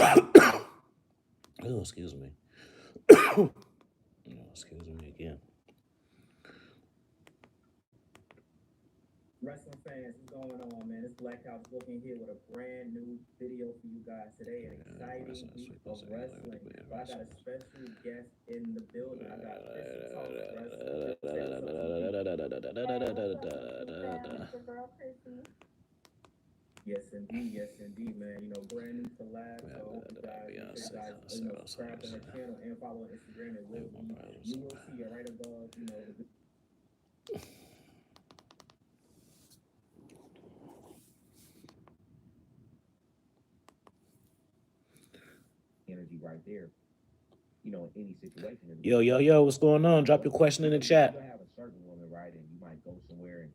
Oh, excuse me. Oh, excuse me again. Wrestling fans, what's going on, man? It's Black House Booking here with a brand new video for you guys today. An exciting week of wrestling. But I got a special guest in the building. I got Mr. Talks Wrestling. Say what's up to the people. Hey, what's up, Mr. Fab? It's your girl, Chrissy. Yes, indeed, man. Brand new to last. So I hope you guys make sure you guys, subscribe to her channel and follow her Instagram. You will see her right above, the energy right there. In any situation. Yo, what's going on? Drop your question in the chat. You have a certain woman, right, and you might go somewhere and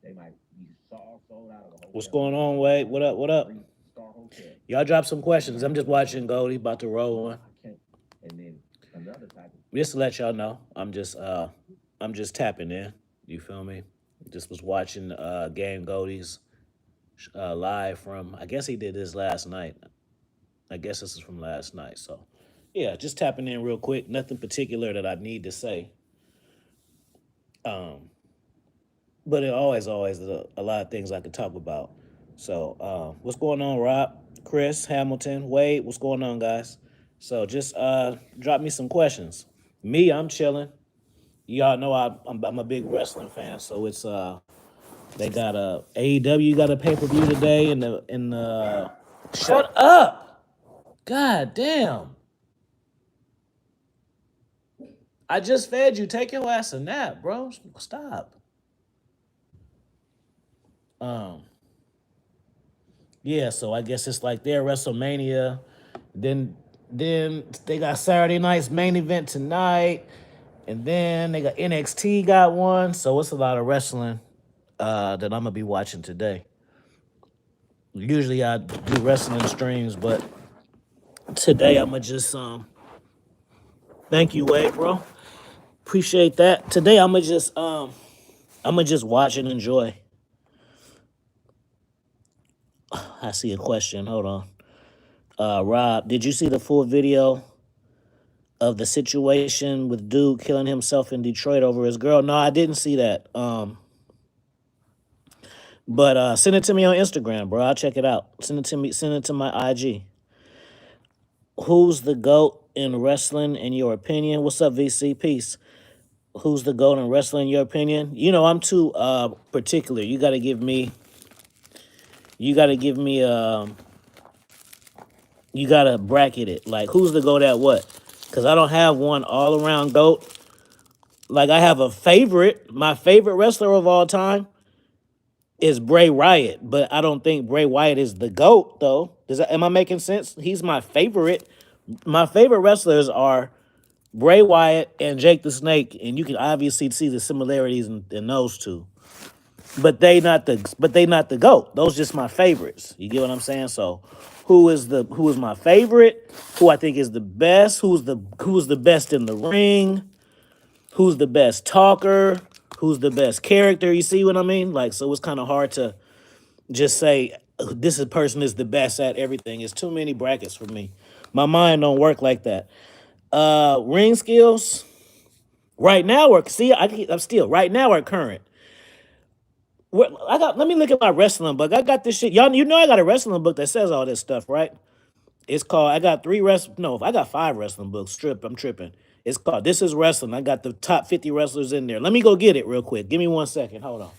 they might be sold out of a hotel. What's going on, Wade? What up? What up? Star hotel. Y'all drop some questions. I'm just watching Goldie about to roll one. And then another type of Just to let y'all know, I'm just tapping in. You feel me? Just was watching Game Goldie's live from. I guess he did this last night. I guess this is from last night. So, yeah, just tapping in real quick. Nothing particular that I need to say. But it always a lot of things I could talk about. So, what's going on, Rob, Chris, Hamilton, Wade? What's going on, guys? So just drop me some questions. Me, I'm chilling. Y'all know I'm a big wrestling fan, so it's they got a AEW got a pay per view today in the shut up. God damn. I just fed you. Take your ass a nap, bro. Stop. Um, yeah, so I guess it's like their WrestleMania. Then then they got Saturday night's main event tonight. And then they got NXT got one. So it's a lot of wrestling that I'm gonna be watching today. Usually I do wrestling streams, but today I'm gonna just thank you, Wade, bro. Appreciate that. Today I'm gonna just watch and enjoy. I see a question. Hold on. Rob, did you see the full video of the situation with dude killing himself in Detroit over his girl? No, I didn't see that. But send it to me on Instagram, bro. I'll check it out. Send it to me. Send it to my IG. Who's the GOAT in wrestling in your opinion? What's up, VC? Peace. Who's the GOAT in wrestling in your opinion? I'm too particular. You gotta give me you gotta bracket it. Like who's the GOAT at what? Cause I don't have one all around GOAT. Like I have a favorite. My favorite wrestler of all time is Bray Wyatt, but I don't think Bray Wyatt is the GOAT though. Am I making sense? He's my favorite. My favorite wrestlers are Bray Wyatt and Jake the Snake, and you can obviously see the similarities in those two. But they not the GOAT. Those just my favorites. You get what I'm saying? So who is my favorite? Who I think is the best? Who's the best in the ring? Who's the best talker? Who's the best character? You see what I mean? Like, so it's kind of hard to just say person is the best at everything. It's too many brackets for me. My mind don't work like that. Ring skills. Right now, I'm still right now we're current. Let me look at my wrestling book. I got this shit. Y'all, I got a wrestling book that says all this stuff, right? It's called. I got I got 5 wrestling books. I'm tripping. It's called This Is Wrestling. I got the top 50 wrestlers in there. Let me go get it real quick. Give me 1 second. Hold on.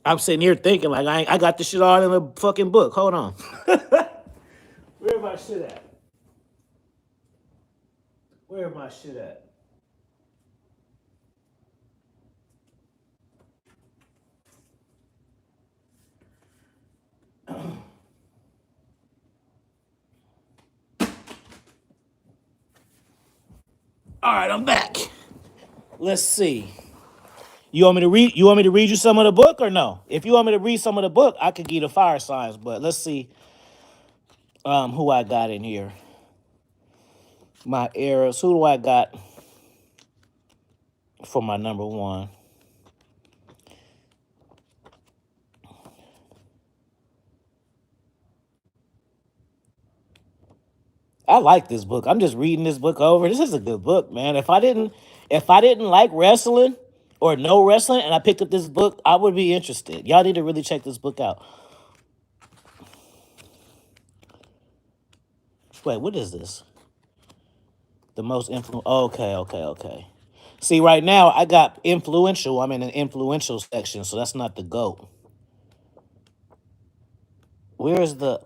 I'm sitting here thinking like I got this shit all in a fucking book. Hold on. Where my shit at? Where my shit at? All right, I'm back. Let's see. You want me to read? You want me to read you some of the book or no? If you want me to read some of the book, I could give you the fire signs. But let's see who I got in here. My errors. Who do I got for my number one? I like this book. I'm just reading this book over. This is a good book, man. If I didn't like wrestling or know wrestling and I picked up this book, I would be interested. Y'all need to really check this book out. Wait, what is this? The most influential. Okay. See, right now I got influential. I'm in an influential section, so that's not the GOAT. Where is the?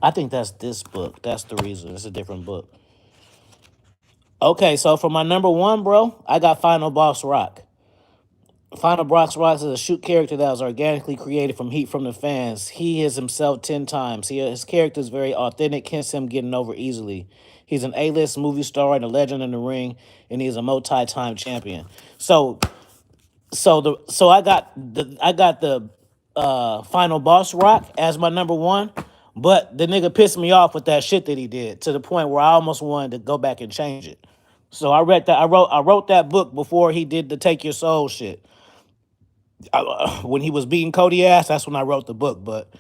I think that's this book. That's the reason. It's a different book. Okay, so for my number one, bro, I got Final Boss Rock. Final Boss Rock is a shoot character that was organically created from heat from the fans. He is himself 10 times. His character is very authentic, hence him getting over easily. He's an A-list movie star and a legend in the ring, and he's a multi-time champion. So I got the Final Boss Rock as my number one, but the nigga pissed me off with that shit that he did to the point where I almost wanted to go back and change it. So I read that. I wrote that book before he did the Take Your Soul shit. When he was beating Cody ass, that's when I wrote the book. But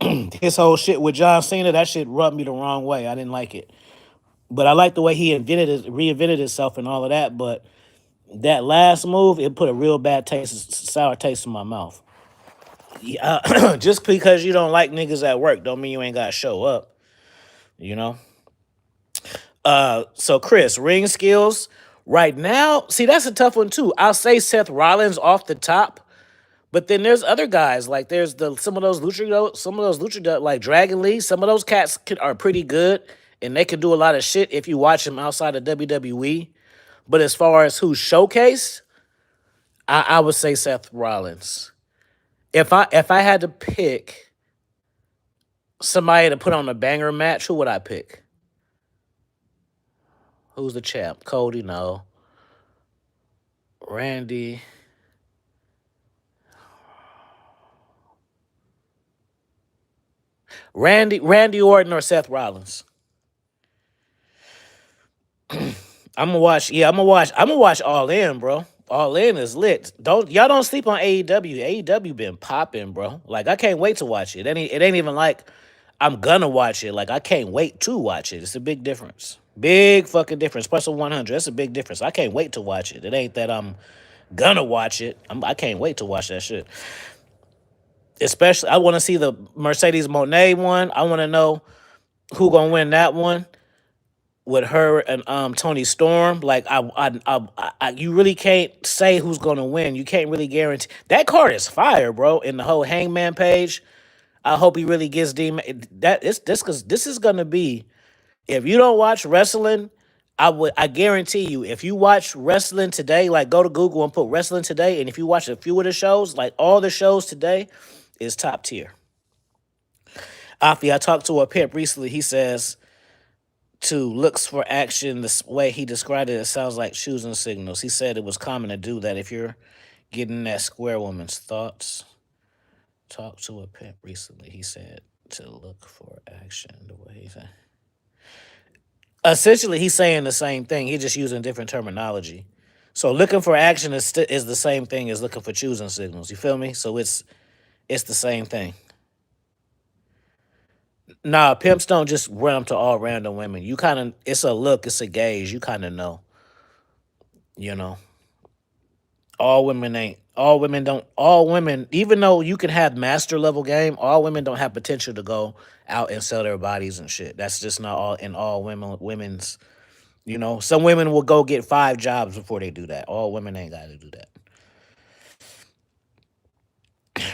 his whole shit with John Cena, that shit rubbed me the wrong way. I didn't like it. But I like the way he reinvented himself and all of that. But that last move, it put a real bad taste, sour taste in my mouth. Yeah, just because you don't like niggas at work, don't mean you ain't gotta show up. You know. So Chris, ring skills. Right now, see that's a tough one too. I'll say Seth Rollins off the top, but then there's other guys like there's some of those luchador like Dragon Lee. Some of those cats are pretty good, and they can do a lot of shit if you watch them outside of WWE. But as far as who's showcased, I would say Seth Rollins. If I had to pick somebody to put on a banger match, who would I pick? Who's the champ? Cody, no. Randy. Randy Orton or Seth Rollins. I'm gonna watch. Yeah, I'm gonna watch All In, bro. All In is lit. Don't sleep on AEW. AEW been popping, bro. Like I can't wait to watch it. It ain't even like I'm gonna watch it. Like I can't wait to watch it. It's a big difference. Big fucking difference. Plus a 100. That's a big difference. I can't wait to watch it. It ain't that I'm gonna watch it. I can't wait to watch that shit. Especially, I want to see the Mercedes Moné one. I want to know who gonna win that one with her and Tony Storm. Like you really can't say who's gonna win. You can't really guarantee. That card is fire, bro. In the whole Hangman page, I hope he really gets that. It's this because this is gonna be. If you don't watch wrestling, I guarantee you, if you watch wrestling today, like go to Google and put wrestling today, and if you watch a few of the shows, like all the shows today, is top tier. Afi, I talked to a pimp recently. He says to looks for action, the way he described it, it sounds like choosing signals. He said it was common to do that if you're getting that square woman's thoughts. Talked to a pimp recently. He said to look for action, the way he said. Essentially, he's saying the same thing. He's just using different terminology. So looking for action is the same thing as looking for choosing signals. You feel me? So it's the same thing. Nah, pimps don't just run up to all random women. You kind of, it's a look, it's a gauge. You kind of know. You know, all women, even though you can have master level game, all women don't have potential to go out and sell their bodies and shit. That's just not all in all women's. You know, some women will go get 5 jobs before they do that. All women ain't got to do that.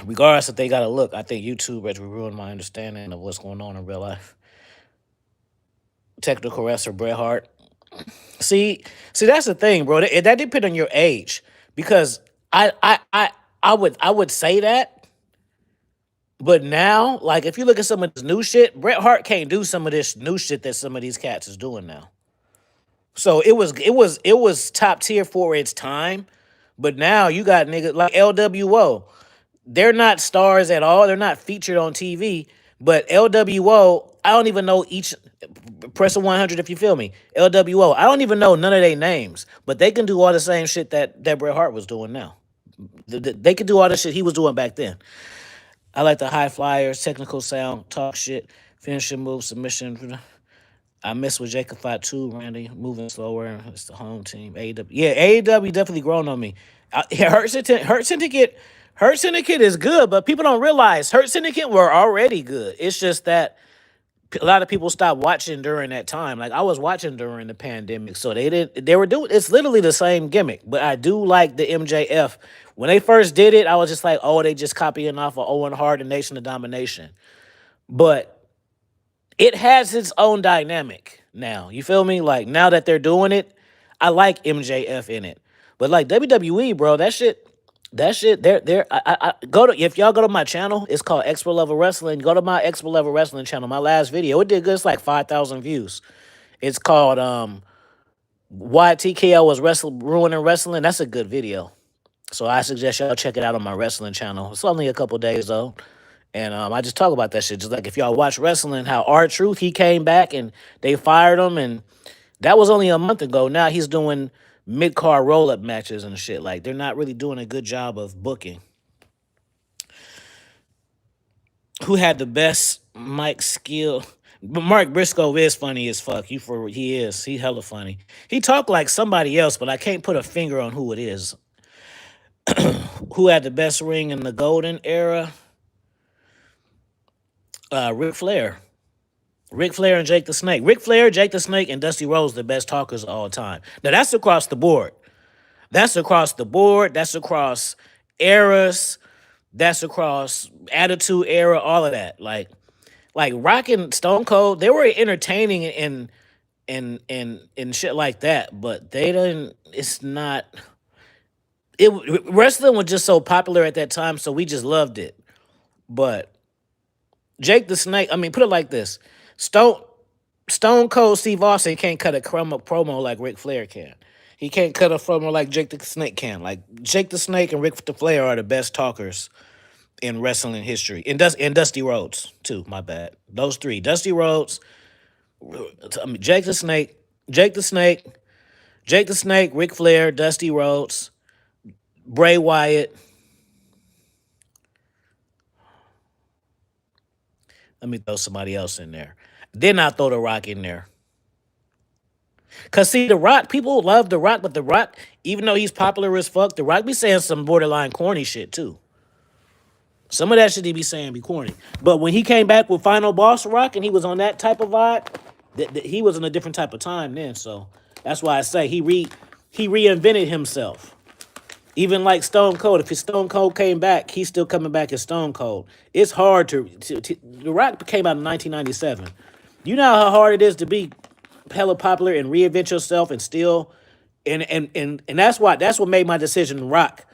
Regardless if they got to look, I think YouTube has ruined my understanding of what's going on in real life. Technical wrestler Bret Hart. See, that's the thing, bro. That depends on your age, because I would say that, but now, like, if you look at some of this new shit, Bret Hart can't do some of this new shit that some of these cats is doing now. So it was top tier for its time, but now you got niggas like LWO. They're not stars at all. They're not featured on TV. But LWO, I don't even know each. Press a 100 if you feel me. LWO, I don't even know none of their names, but they can do all the same shit that Bret Hart was doing now. They can do all the shit he was doing back then. I like the high flyers, technical sound, talk shit, finishing move, submission. I miss with Jacob Fight too, Randy. Moving slower. It's the home team. AEW. Yeah, AEW definitely grown on me. Hurt Syndicate is good, but people don't realize Hurt Syndicate were already good. It's just that a lot of people stopped watching during that time. Like I was watching during the pandemic, so they didn't. They were doing. It's literally the same gimmick, but I do like the MJF. When they first did it, I was just like, oh, they just copying off of Owen Hart and Nation of Domination. But it has its own dynamic now. You feel me? Like now that they're doing it, I like MJF in it. But like WWE, bro, that shit, I go to if y'all go to my channel, it's called Expo Level Wrestling. Go to my Expo Level Wrestling channel. My last video, it did good. It's like 5,000 views. It's called Why TKO was ruining wrestling. That's a good video. So I suggest y'all check it out on my wrestling channel. It's only a couple days though. And I just talk about that shit. Just like if y'all watch wrestling, how R-Truth, he came back and they fired him. And that was only a month ago. Now he's doing mid-card roll-up matches and shit. Like, they're not really doing a good job of booking. Who had the best mic skill? But Mark Briscoe is funny as fuck. He is. He hella funny. He talked like somebody else, but I can't put a finger on who it is. Who had the best ring in the golden era? Ric Flair. Ric Flair and Jake the Snake. Ric Flair, Jake the Snake, and Dusty Rhodes, the best talkers of all time. Now that's across the board. That's across the board. That's across eras. That's across Attitude Era. All of that. Like Rock and Stone Cold, they were entertaining and shit like that, but they didn't. It's not. It wrestling was just so popular at that time, so we just loved it. But Jake the Snake, I mean, put it like this: Stone Stone Cold Steve Austin can't cut a promo like Ric Flair can. He can't cut a promo like Jake the Snake can. Like Jake the Snake and Ric the Flair are the best talkers in wrestling history. And Dusty Rhodes too. My bad. Those three: Dusty Rhodes, Jake the Snake, Jake the Snake, Jake the Snake, Ric Flair, Dusty Rhodes, Bray Wyatt. Let me throw somebody else in there. Then I throw The Rock in there. Cause see, The Rock, people love The Rock, but The Rock, even though he's popular as fuck, The Rock be saying some borderline corny shit too. Some of that shit he be saying be corny. But when he came back with Final Boss Rock and he was on that type of vibe, he was in a different type of time then. So that's why I say he reinvented himself. Even like Stone Cold, if his Stone Cold came back, he's still coming back as Stone Cold. It's hard to The Rock came out in 1997. You know how hard it is to be hella popular and reinvent yourself and still and that's what made my decision to Rock.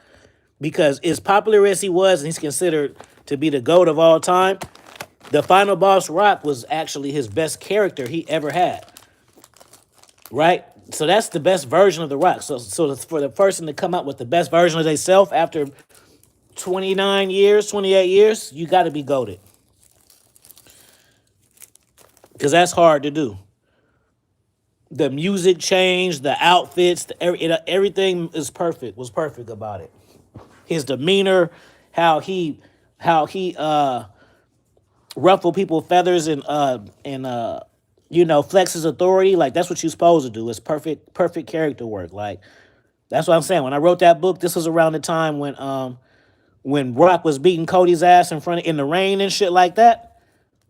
Because as popular as he was and he's considered to be the GOAT of all time, the Final Boss Rock was actually his best character he ever had. Right? So that's the best version of The Rock. So for the person to come out with the best version of themselves after 29 years, 28 years, you got to be goated. Because that's hard to do. The music changed, the outfits, everything was perfect about it. His demeanor, how he ruffle people's feathers and flex his authority. Like that's what you're supposed to do. It's perfect character work. Like that's what I'm saying. When I wrote that book, this was around the time when Rock was beating Cody's ass in the rain and shit like that.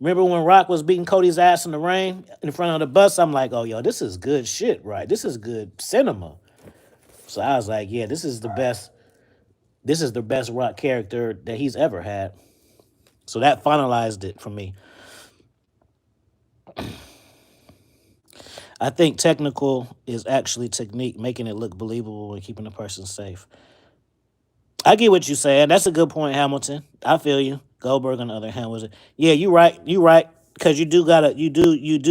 Remember when Rock was beating Cody's ass in the rain in front of the bus? I'm like, oh, yo, this is good shit, right? This is good cinema. So I was like, yeah, this is the best. This is the best Rock character that he's ever had. So that finalized it for me. I think technical is actually technique, making it look believable and keeping the person safe. I get what you're saying. That's a good point, Hamilton. I feel you. Goldberg on the other hand was it? Yeah, you right. You right. Because you do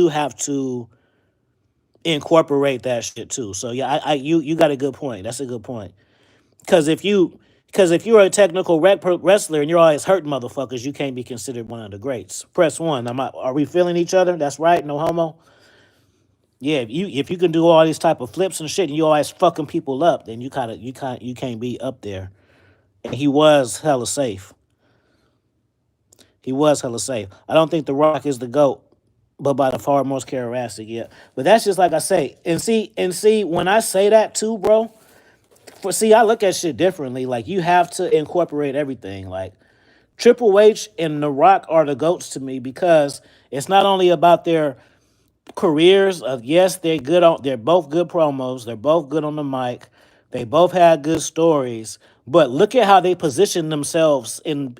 have to incorporate that shit too. So yeah, you got a good point. That's a good point. Because if you're a technical wrestler and you're always hurting motherfuckers, you can't be considered one of the greats. Press one. Are we feeling each other? That's right. No homo. Yeah, if you can do all these type of flips and shit, and you always fucking people up, then you can't be up there. And he was hella safe. He was hella safe. I don't think The Rock is the GOAT. but by the far most charismatic. Yeah, but that's just like I say, and see when I say that too, bro. I look at shit differently. Like you have to incorporate everything. Like Triple H and The Rock are the goats to me because it's not only about their careers of yes, they're both good promos, they're both good on the mic, they both had good stories, but look at how they position themselves in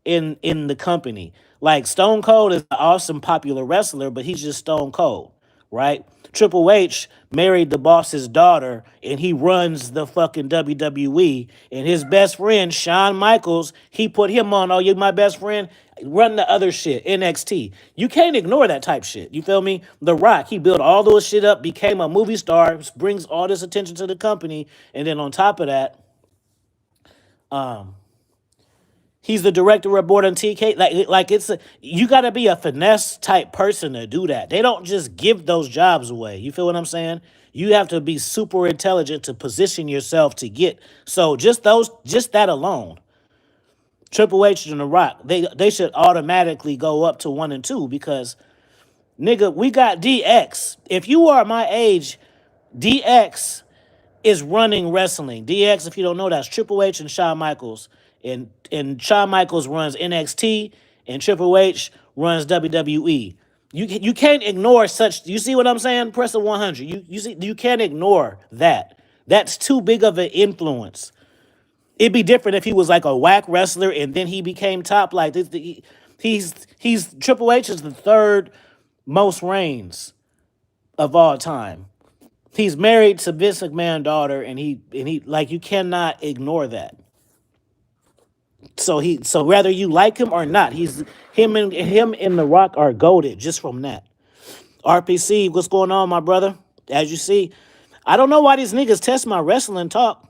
the company. Like Stone Cold is an awesome popular wrestler, but he's just Stone Cold, right? Triple H married the boss's daughter and he runs the fucking WWE. And his best friend, Shawn Michaels, he put him on, oh, you my best friend? Run the other shit, NXT. You can't ignore that type shit. You feel me? The Rock, he built all those shit up, became a movie star, brings all this attention to the company. And then on top of that, he's the director of Board on TK. Like you got to be a finesse type person to do that. They don't just give those jobs away. You feel what I'm saying? You have to be super intelligent to position yourself to get. So just that alone, Triple H and The Rock, they should automatically go up to 1 and 2 because nigga, we got DX. If you are my age, DX is running wrestling. DX, if you don't know, that's Triple H and Shawn Michaels. And Shawn Michaels runs NXT and Triple H runs WWE. You can't ignore such. You see what I'm saying? Press the 100. You can't ignore that. That's too big of an influence. It'd be different if he was like a whack wrestler and then he became top. Like this, he's Triple H is the third most reigns of all time. He's married to Vince McMahon's daughter, and he like you cannot ignore that. So whether you like him or not, he's him and The Rock are goaded just from that. RPC, what's going on, my brother? As you see, I don't know why these niggas test my wrestling talk.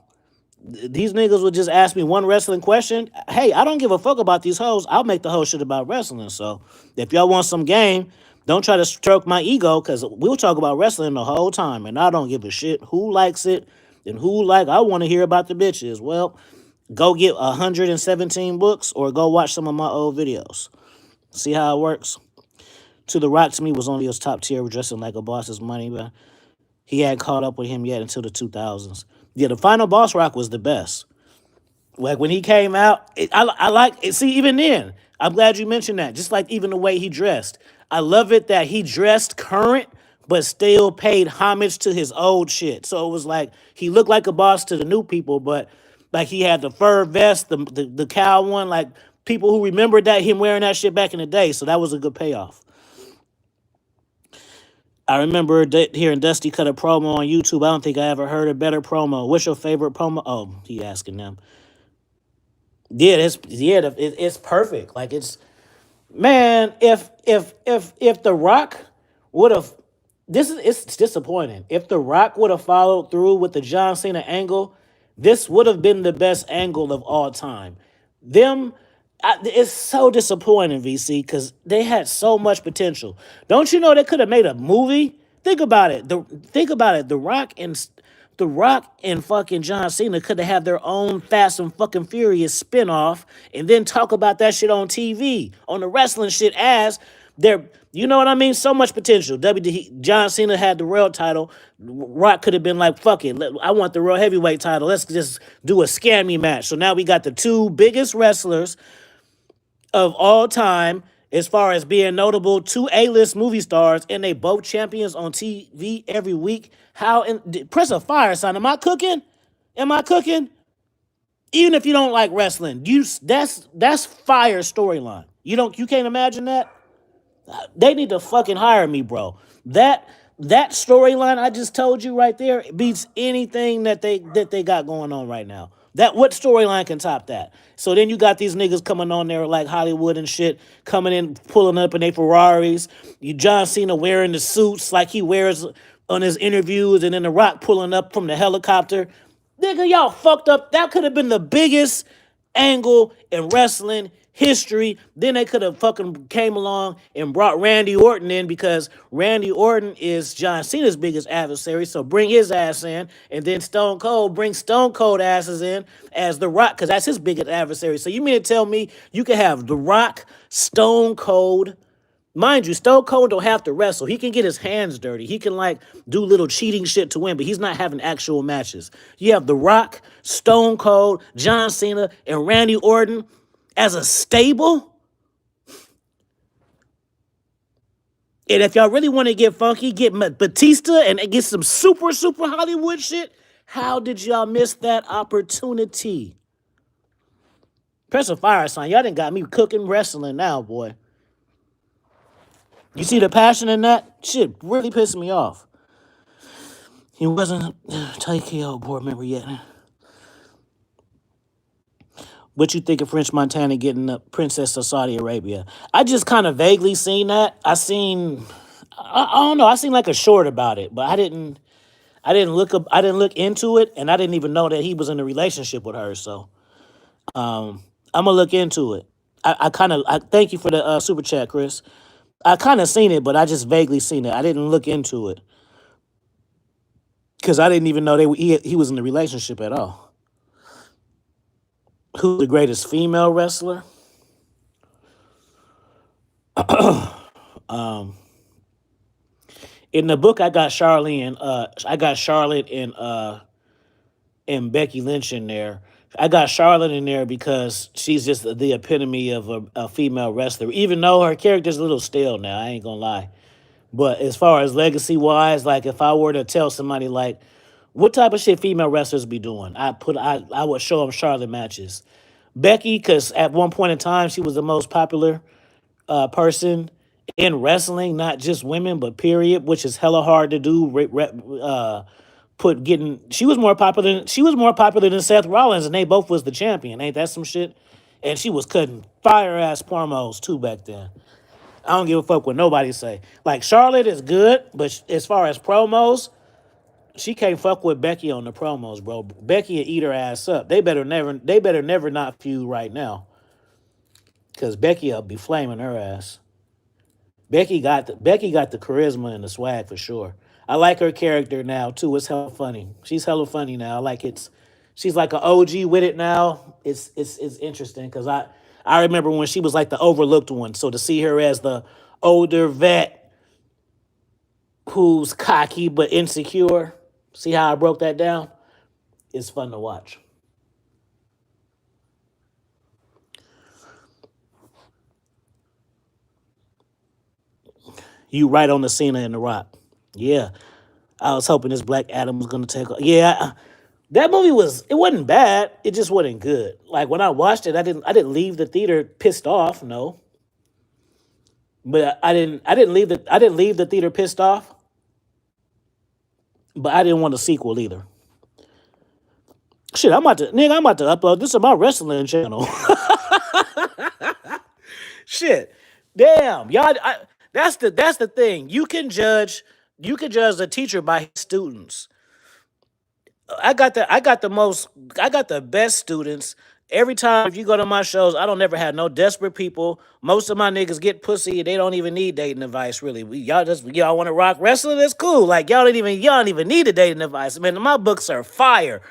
These niggas would just ask me one wrestling question. Hey, I don't give a fuck about these hoes. I'll make the whole shit about wrestling. So if y'all want some game, don't try to stroke my ego because we'll talk about wrestling the whole time. And I don't give a shit who likes it and who like. I want to hear about the bitches. Well, go get 117 books or go watch some of my old videos. See how it works? To The Rock to me was only his top tier dressing like a boss's money, but he hadn't caught up with him yet until the 2000s. Yeah, the final boss Rock was the best. Like when he came out, I like it. See, even then, I'm glad you mentioned that. Just like even the way he dressed, I love it that he dressed current, but still paid homage to his old shit. So it was like he looked like a boss to the new people, but like he had the fur vest, the cow one, like people who remembered that him wearing that shit back in the day. So that was a good payoff. I remember hearing Dusty cut a promo on YouTube. I don't think I ever heard a better promo. What's your favorite promo? Oh, he asking them. It's perfect. Like it's man, if The Rock would have it's disappointing. If The Rock would have followed through with the John Cena angle, this would have been the best angle of all time. Them it's so disappointing, VC, because they had so much potential. Don't you know they could have made a movie? Think about it. Think about it. The Rock and fucking John Cena could have had their own Fast and fucking Furious spinoff and then talk about that shit on TV, on the wrestling shit as they're, you know what I mean? So much potential. John Cena had the world title. Rock could have been like, fuck it, I want the World Heavyweight title. Let's just do a scammy match. So now we got the two biggest wrestlers of all time as far as being notable, two A-list movie stars, and they both champions on TV every week. Press a fire sign. Am I cooking? Am I cooking? Even if you don't like wrestling, that's fire storyline. You can't imagine that? They need to fucking hire me, bro. That storyline I just told you right there beats anything that they got going on right now. What storyline can top that? So then you got these niggas coming on there like Hollywood and shit, coming in, pulling up in their Ferraris. You John Cena wearing the suits like he wears on his interviews, and then The Rock pulling up from the helicopter. Nigga, y'all fucked up. That could have been the biggest angle in wrestling history. Then they could have fucking came along and brought Randy Orton in because Randy Orton is John Cena's biggest adversary. So bring his ass in, and then Stone Cold bring Stone Cold asses in as The Rock because that's his biggest adversary. So you mean to tell me you could have The Rock, Stone Cold, Mind you, Stone Cold don't have to wrestle. He can get his hands dirty. He can like do little cheating shit to win, but he's not having actual matches. You have The Rock, Stone Cold, John Cena, and Randy Orton as a stable. And if y'all really want to get funky, get Batista and get some super Hollywood shit. How did y'all miss that opportunity? Press a fire sign. Y'all done got me cooking wrestling now, boy. You see the passion in that? Shit really pissed me off. He wasn't TKO board member yet. What you think of French Montana getting the Princess of Saudi Arabia? I just kind of vaguely seen that. I don't know. I seen like a short about it, but I didn't look into it, and I didn't even know that he was in a relationship with her. So I'm gonna look into it. I thank you for the super chat, Chris. I kind of seen it, but I just vaguely seen it. I didn't look into it because I didn't even know he was in a relationship at all. Who's the greatest female wrestler? In the book, I got Charlotte and Becky Lynch in there. I got Charlotte in there because she's just the epitome of a female wrestler. Even though her character's a little stale now, I ain't gonna lie. But as far as legacy wise, like if I were to tell somebody like what type of shit female wrestlers be doing, I would show them Charlotte matches. Becky, because at one point in time she was the most popular person in wrestling, not just women, but period, which is hella hard to do. She was more popular than Seth Rollins, and they both was the champion. Ain't that some shit? And she was cutting fire ass promos too back then. I don't give a fuck what nobody say. Like Charlotte is good, but as far as promos, she can't fuck with Becky on the promos, bro. Becky will eat her ass up. They better never not feud right now, cause Becky will be flaming her ass. Becky got the charisma and the swag for sure. I like her character now too. It's hella funny. She's hella funny now. She's like an OG with it now. It's interesting because I remember when she was like the overlooked one. So to see her as the older vet who's cocky but insecure, see how I broke that down? It's fun to watch. You right on the Cena and The Rock. Yeah. I was hoping this Black Adam was gonna take. Yeah, that movie wasn't bad. It just wasn't good. Like when I watched it, I didn't leave the theater pissed off. No, but I didn't leave the theater pissed off. But I didn't want a sequel either. Shit, I'm about to upload this on my wrestling channel. Shit, damn, y'all. That's the thing. You can judge a teacher by his students. I got the best students. Every time if you go to my shows, I don't never have no desperate people. Most of my niggas get pussy. They don't even need dating advice, really. Y'all want to rock wrestling? That's cool. Like y'all don't even need a dating advice. Man, my books are fire.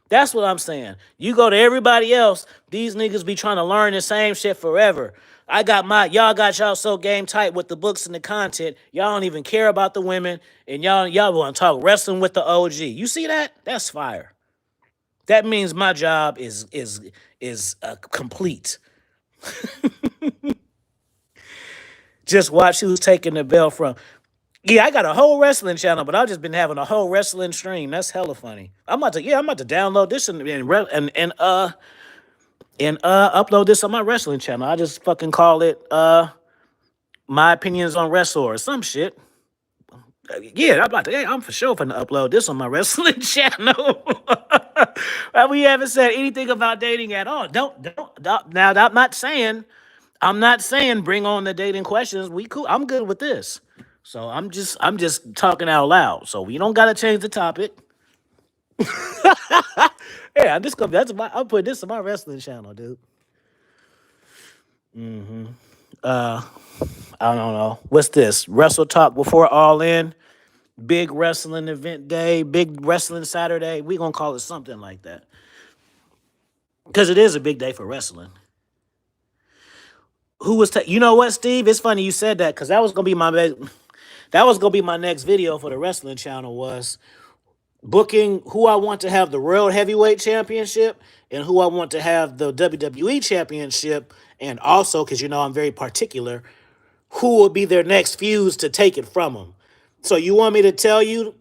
That's what I'm saying. You go to everybody else, these niggas be trying to learn the same shit forever. Y'all got y'all so game tight with the books and the content. Y'all don't even care about the women, and y'all want to talk wrestling with the OG. You see that? That's fire. That means my job is complete. Just watch who's taking the bell from. Yeah, I got a whole wrestling channel, but I've just been having a whole wrestling stream. That's hella funny. I'm about to download this and upload this on my wrestling channel. I just fucking call it my opinions on wrestling or some shit. Yeah, I'm for sure finna upload this on my wrestling channel. We haven't said anything about dating at all. Don't. Now, I'm not saying bring on the dating questions. We cool. I'm good with this. So I'm just talking out loud. So we don't gotta change the topic. Yeah, I'll put this on my wrestling channel, dude. I don't know. What's this? Wrestle Talk before All In. Big wrestling event day, big wrestling Saturday. We gonna call it something like that. Because it is a big day for wrestling. who was you know what, Steve? It's funny you said that because that was gonna be my next video for the wrestling channel was booking who I want to have the World Heavyweight Championship and who I want to have the WWE Championship, and also because you know I'm very particular, who will be their next fuse to take it from them. So you want me to tell you?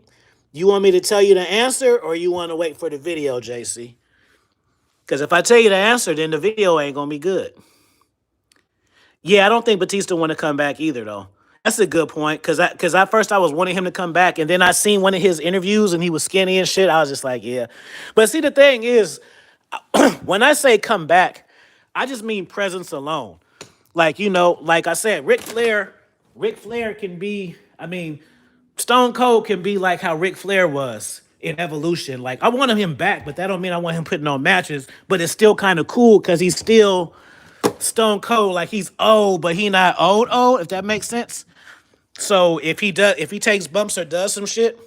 You want me to tell you the answer, or you want to wait for the video, JC? Because if I tell you the answer, then the video ain't gonna be good. Yeah, I don't think Batista want to come back either, though. That's a good point. Because at first I was wanting him to come back, and then I seen one of his interviews, and he was skinny and shit. I was just like, yeah. But see, the thing is, when I say come back, I just mean presence alone. Like, you know, like I said, Ric Flair can be, I mean, Stone Cold can be like how Ric Flair was in Evolution. Like, I want him back, but that don't mean I want him putting on matches. But it's still kind of cool because he's still Stone Cold. Like, he's old, but he not old, if that makes sense. So if he takes bumps or does some shit,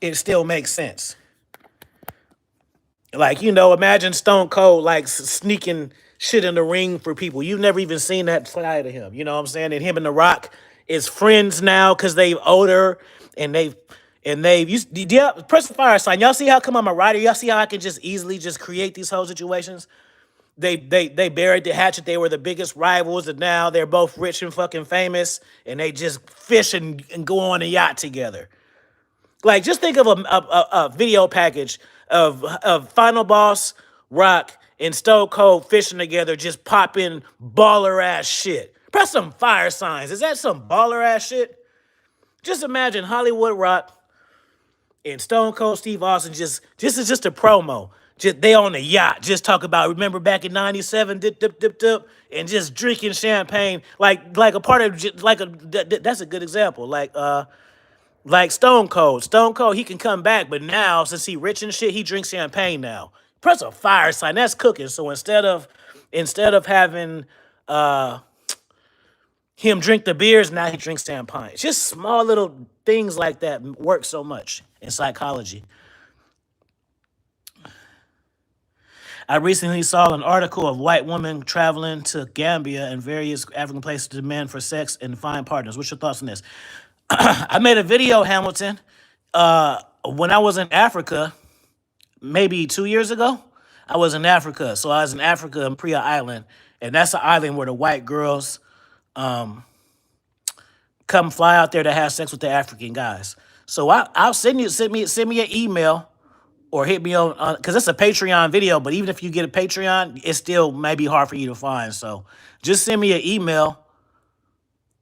it still makes sense. Like, you know, imagine Stone Cold like sneaking shit in the ring for people. You've never even seen that side of him. You know what I'm saying? And him and The Rock is friends now because they older and they've used, yeah, press the fire sign. Y'all see how come I'm a writer? Y'all see how I can just easily just create these whole situations? They buried the hatchet. They were the biggest rivals, and now they're both rich and fucking famous, and they just fish and go on a yacht together. Like, just think of a video package of Final Boss, Rock, and Stone Cold fishing together, just popping baller ass shit. Press some fire signs. Is that some baller ass shit? Just imagine Hollywood Rock and Stone Cold Steve Austin this is just a promo. Just they on the yacht, just talk about remember back in '97, dip, and just drinking champagne like a part of that's a good example. Like Stone Cold. Stone Cold, he can come back, but now since he rich and shit, he drinks champagne now. Press a fire sign. That's cooking. So instead of having him drink the beers, now he drinks champagne. It's just small little things like that work so much in psychology. I recently saw an article of white women traveling to Gambia and various African places to demand for sex and find partners. What's your thoughts on this? I made a video, Hamilton, when I was in Africa, maybe 2 years ago. I was in Africa. So I was in Africa in Priya Island, and that's an island where the white girls come fly out there to have sex with the African guys. So I'll send me an email or hit me on because it's a Patreon video. But even if you get a Patreon, it still may be hard for you to find. So just send me an email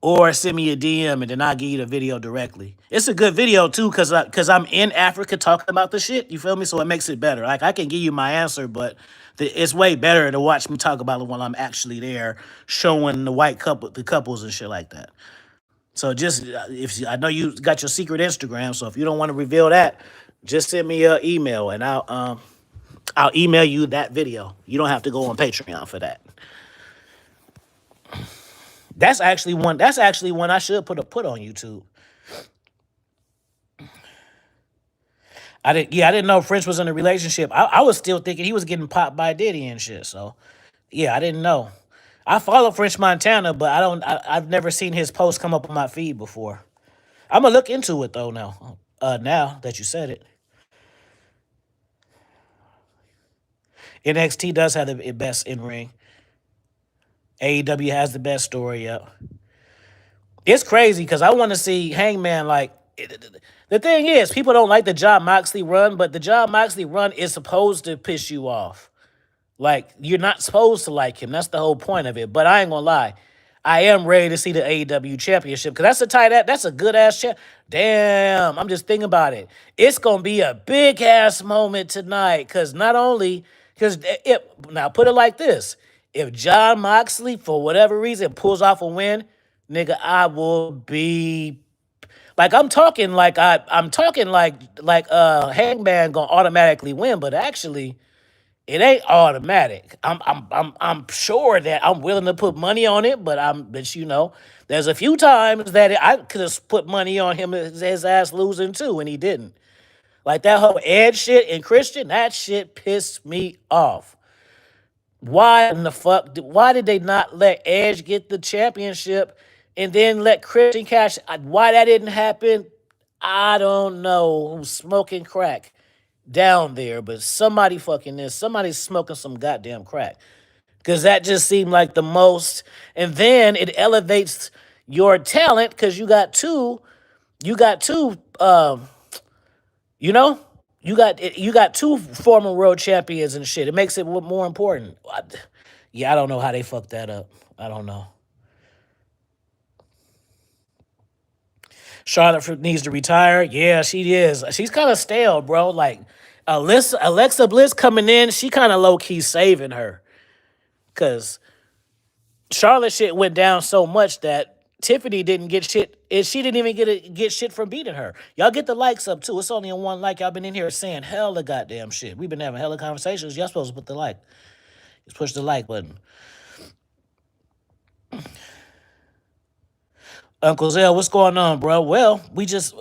or send me a DM, and then I'll give you the video directly. It's a good video too, cause I'm in Africa talking about the shit. You feel me? So it makes it better. Like I can give you my answer, but it's way better to watch me talk about it when I'm actually there, showing the couples and shit like that. So just I know you got your secret Instagram, so if you don't want to reveal that, just send me an email and I'll email you that video. You don't have to go on Patreon for that. That's actually one I should put on YouTube. I didn't know French was in a relationship. I was still thinking he was getting popped by Diddy and shit. So yeah, I didn't know. I follow French Montana, but I've never seen his post come up on my feed before. I'm gonna look into it though now. Now that you said it. NXT does have the best in-ring. AEW has the best story, yep. It's crazy because I want to see Hangman like. The thing is, people don't like the Jon Moxley run, but the Jon Moxley run is supposed to piss you off. Like, you're not supposed to like him. That's the whole point of it. But I ain't gonna lie. I am ready to see the AEW championship because that's a good-ass champ. Damn, I'm just thinking about it. It's going to be a big-ass moment tonight because now put it like this. If Jon Moxley, for whatever reason, pulls off a win, nigga, I will be... Like, I'm talking like Hangman gonna automatically win, but actually... It ain't automatic. I'm sure that I'm willing to put money on it, but you know, there's a few times that I could have put money on him his ass losing too, and he didn't. Like that whole Ed shit and Christian, that shit pissed me off. Why in the fuck? Why did they not let Edge get the championship and then let Christian cash? Why that didn't happen? I don't know. Who's smoking crack down there? But somebody fucking is. Somebody's smoking some goddamn crack. Because that just seemed like the most. And then it elevates your talent because you got two. You got two. You know, you got two former world champions and shit. It makes it more important. Yeah, I don't know how they fucked that up. I don't know. Charlotte needs to retire. Yeah, she is. She's kind of stale, bro. Like Alexa Bliss coming in, she kind of low key saving her, cause Charlotte shit went down so much that Tiffany didn't get shit. She didn't even get shit from beating her. Y'all get the likes up too. It's only a one like. Y'all been in here saying hella goddamn shit. We've been having hella conversations. Y'all supposed to put the like. Just push the like button. Uncle Zell, what's going on, bro? Well, we just,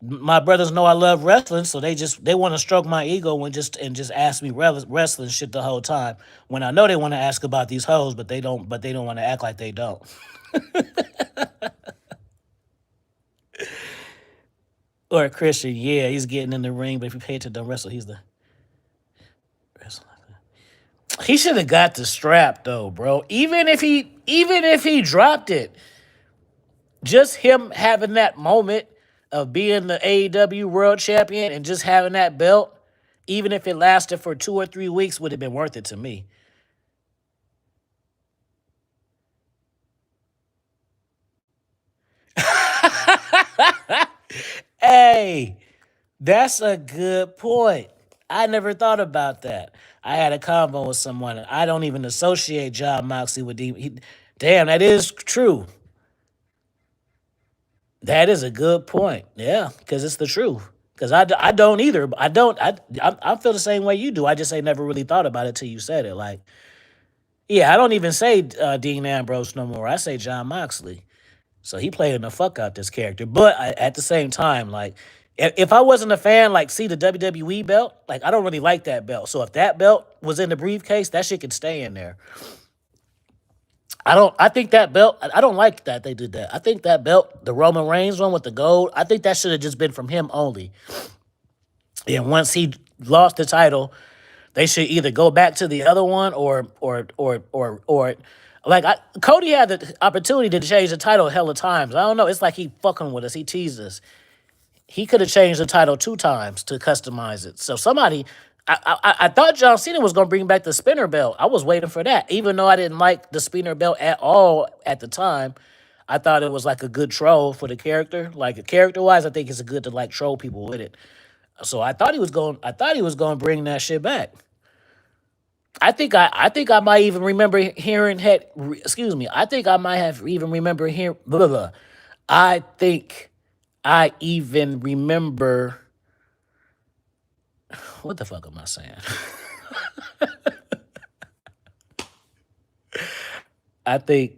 my brothers know I love wrestling, so they want to stroke my ego and just ask me wrestling shit the whole time. When I know they want to ask about these hoes, but they don't want to act like they don't. Or Christian, yeah, he's getting in the ring, but if you pay attention to wrestle, he's the wrestler. He should have got the strap though, bro. Even if he dropped it, just him having that moment of being the AEW World Champion and just having that belt, even if it lasted for 2 or 3 weeks, would have been worth it to me. Hey, that's a good point. I never thought about that. I had a convo with someone. I don't even associate Jon Moxley with damn, that is true. That is a good point. Yeah, because it's the truth. Because I don't either. I feel the same way you do. I just ain't never really thought about it till you said it. Like, yeah, I don't even say Dean Ambrose no more. I say Jon Moxley. So he played the fuck out this character. But at the same time, like, if I wasn't a fan, like, see the WWE belt, like, I don't really like that belt. So if that belt was in the briefcase, that shit could stay in there. I think that belt, I don't like that they did that. I think that belt, the Roman Reigns one with the gold, I think that should have just been from him only. And once he lost the title, they should either go back to the other one or Cody had the opportunity to change the title a hell of times. I don't know. It's like he fucking with us. He teased us. He could have changed the title 2 times to customize it. So somebody, I thought John Cena was going to bring back the spinner belt. I was waiting for that. Even though I didn't like the spinner belt at all at the time, I thought it was like a good troll for the character. Like character-wise, I think it's good to like troll people with it. So I thought he was going to bring that shit back. I think I might even remember hearing excuse me. I think I might have even remember hearing blah, blah, blah. I think I even remember what the fuck am I saying? I think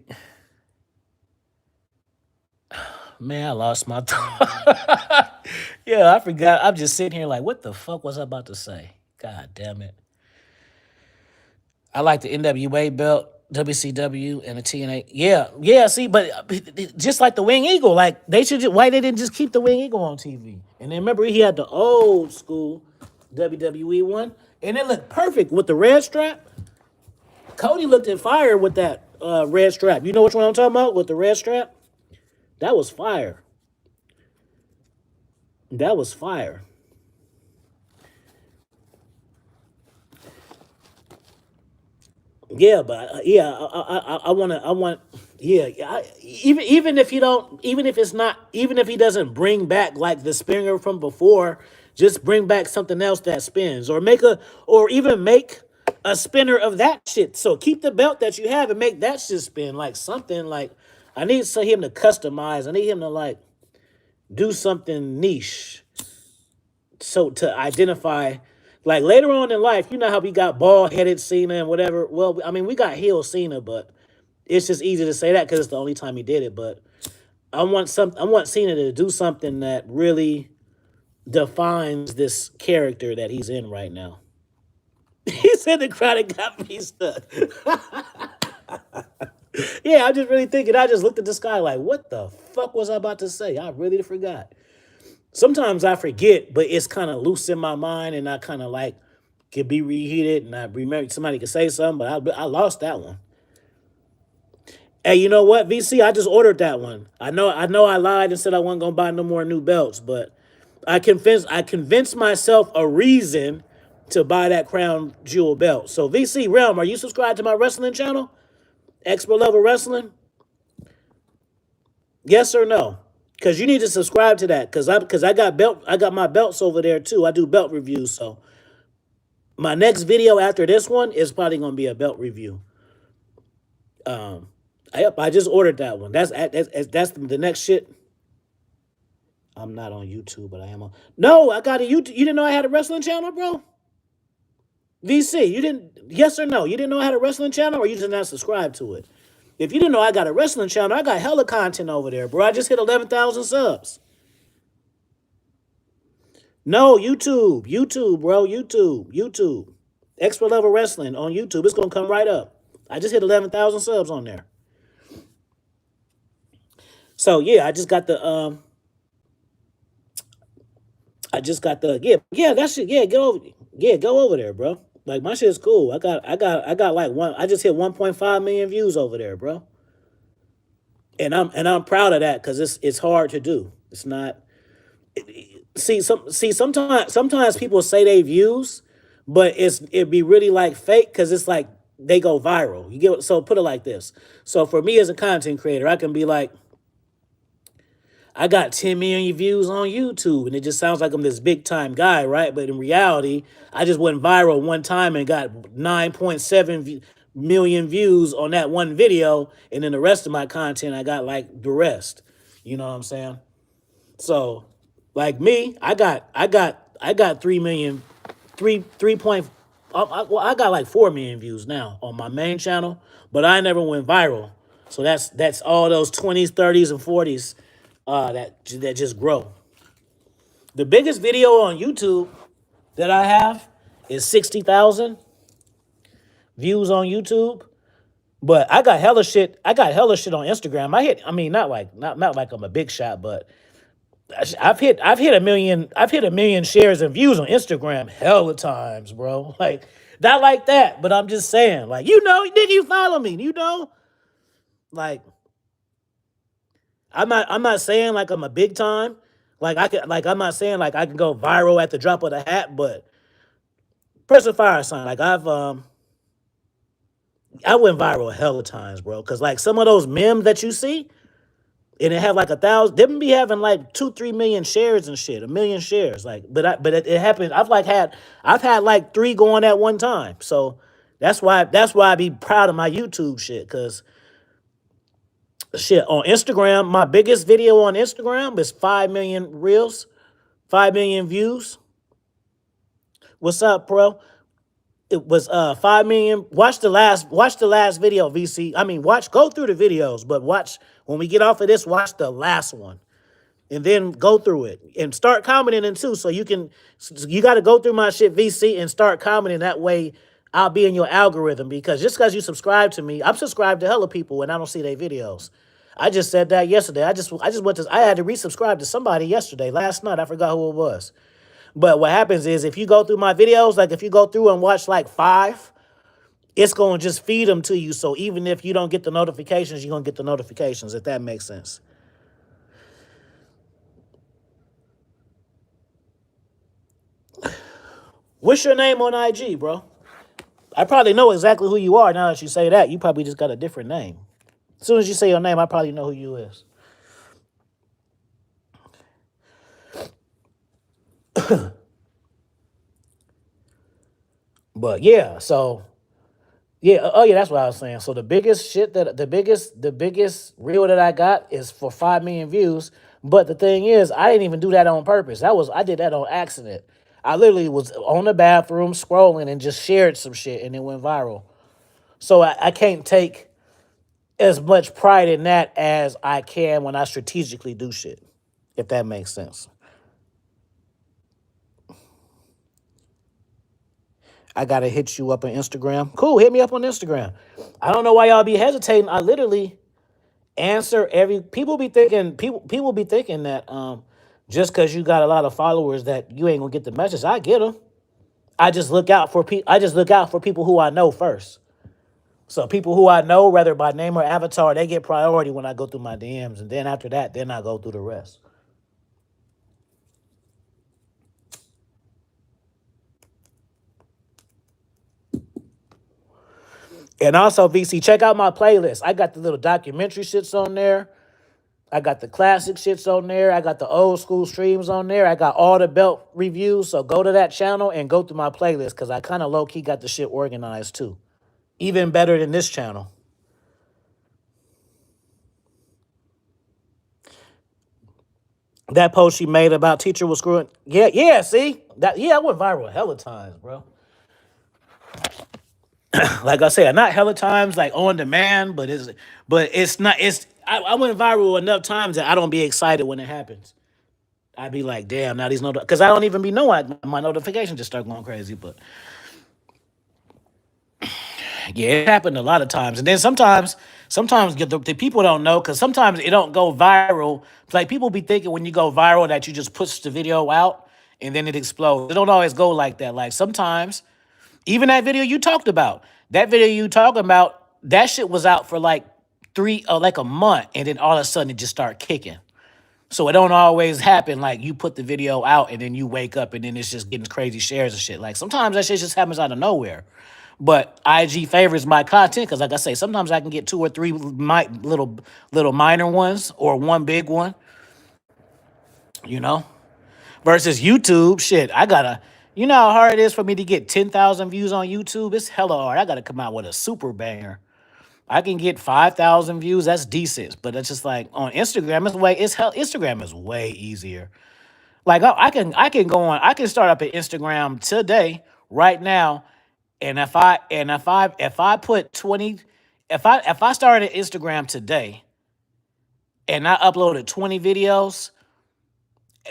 man, I lost my thought. Yeah, I forgot. I'm just sitting here like, what the fuck was I about to say? God damn it. I like the NWA belt, WCW, and the TNA. Yeah. See, but just like the Wing Eagle, like why they didn't just keep the Wing Eagle on TV? And then remember he had the old school WWE one, and it looked perfect with the red strap. Cody looked at fire with that red strap. You know which one I'm talking about with the red strap? That was fire. That was fire. Yeah, but I want, yeah. Even if he doesn't bring back like the spinner from before, just bring back something else that spins, or even make a spinner of that shit. So keep the belt that you have and make that shit spin like something like. I need him to customize. I need him to like do something niche. So to identify. Like later on in life, you know how we got bald-headed Cena and whatever. Well, I mean, we got heel Cena, but it's just easy to say that because it's the only time he did it. But I want Cena to do something that really defines this character that he's in right now. He's said the crowd got me stuck. Yeah, I'm just really thinking. I just looked at the sky like, what the fuck was I about to say? I really forgot. Sometimes I forget, but it's kind of loose in my mind, and I kind of like could be reheated, and I remember somebody could say something, but I lost that one. Hey, you know what, VC? I just ordered that one. I know I lied and said I wasn't gonna buy no more new belts, but I convinced myself a reason to buy that crown jewel belt. So VC Realm, are you subscribed to my wrestling channel? Expert Level Wrestling? Yes or no? Because you need to subscribe to that. Because I got my belts over there too. I do belt reviews. So my next video after this one is probably gonna be a belt review. I just ordered that one. That's the next shit. I'm not on YouTube, but I am on. No, I got a YouTube. You didn't know I had a wrestling channel, bro? VC, you didn't. Yes or no? You didn't know I had a wrestling channel, or you just not subscribed to it? If you didn't know I got a wrestling channel, I got hella content over there, bro. I just hit 11,000 subs. No, YouTube, bro, YouTube. Expert Level Wrestling on YouTube. It's gonna come right up. I just hit 11,000 subs on there. So yeah, I just got the that shit. Yeah, go over there, bro. Like my shit is cool. I got like I just hit 1.5 million views over there, bro. And I'm proud of that because it's hard to do. It's not. Sometimes people say they views, but it'd be really like fake because it's like they go viral. You get so put it like this. So for me as a content creator, I can be like, I got 10 million views on YouTube, and it just sounds like I'm this big time guy, right? But in reality, I just went viral one time and got 9.7 million views on that one video, and then the rest of my content, I got like the rest. You know what I'm saying? So, like me, I got 3 million, I got like 4 million views now on my main channel, but I never went viral. So that's all those 20s, 30s, and 40s that just grow. The biggest video on YouTube that I have is 60,000 views on YouTube. But I got hella shit. I got hella shit on Instagram. I mean, not like I'm a big shot, but I've hit a million. I've hit a million shares and views on Instagram hella times, bro. Like not like that, but I'm just saying, like nigga, you follow me, like I'm not saying like I'm a big time. I'm not saying like I can go viral at the drop of the hat, but press a fire sign. Like I went viral hella times, bro. Cause like some of those memes that you see, and it have like 1,000. They be having like 2-3 million shares and shit, 1 million shares. Like, but it happened. I've had like 3 going at one time. So that's why I be proud of my YouTube shit. Cause shit on Instagram, my biggest video on Instagram is 5 million reels, 5 million views. What's up, bro? It was 5 million. Watch the last video, VC. I mean, go through the videos, but watch when we get off of this, watch the last one. And then go through it and start commenting in too. So you got to go through my shit, VC, and start commenting. That way I'll be in your algorithm, because just because you subscribe to me, I'm subscribed to hella people and I don't see their videos. I just said that yesterday. I had to resubscribe to somebody yesterday, last night. I forgot who it was. But what happens is if you go through my videos, like if you go through and watch like 5, it's going to just feed them to you. So even if you don't get the notifications, you're going to get the notifications, if that makes sense. What's your name on IG, bro? I probably know exactly who you are now that you say that. You probably just got a different name. As soon as you say your name, I probably know who you is. But yeah, so yeah, that's what I was saying. So the biggest reel that I got is for 5 million views. But the thing is, I didn't even do that on purpose. I did that on accident. I literally was on the bathroom scrolling and just shared some shit and it went viral. So I can't take as much pride in that as I can when I strategically do shit, if that makes sense. I gotta hit you up on Instagram. Cool, hit me up on Instagram. I don't know why y'all be hesitating. I literally answer every people be thinking that just because you got a lot of followers that you ain't gonna get the message. I get them. I just look out for people who I know first. So people who I know, whether by name or avatar, they get priority when I go through my DMs, and then after that, then I go through the rest. And also, VC, check out my playlist. I got the little documentary shits on there. I got the classic shits on there. I got the old school streams on there. I got all the belt reviews. So go to that channel and go through my playlist because I kind of low key got the shit organized too. Even better than this channel. That post she made about teacher was screwing. Yeah, see? I went viral hella times, bro. Like I said, not hella times like on demand, but it's not I went viral enough times that I don't be excited when it happens. I'd be like, damn, now these because I don't even be knowing my notifications just start going crazy. But yeah, it happened a lot of times. And then sometimes the people don't know because sometimes it don't go viral. Like people be thinking when you go viral that you just push the video out and then it explodes. It don't always go like that. Like sometimes, even that video you talked about, that shit was out for like like a month, and then all of a sudden it just started kicking. So it don't always happen like you put the video out and then you wake up and then it's just getting crazy shares and shit. Like sometimes that shit just happens out of nowhere. But IG favors my content because, like I say, sometimes I can get 2 or 3 little minor ones or one big one, you know. Versus YouTube, shit, you know how hard it is for me to get 10,000 views on YouTube. It's hella hard. I gotta come out with a super banger. I can get 5,000 views. That's decent, but it's just like on Instagram, Instagram is way easier. Like I can go on. I can start up an Instagram today, right now, and if I put 20, if I started Instagram today, and I uploaded 20 videos,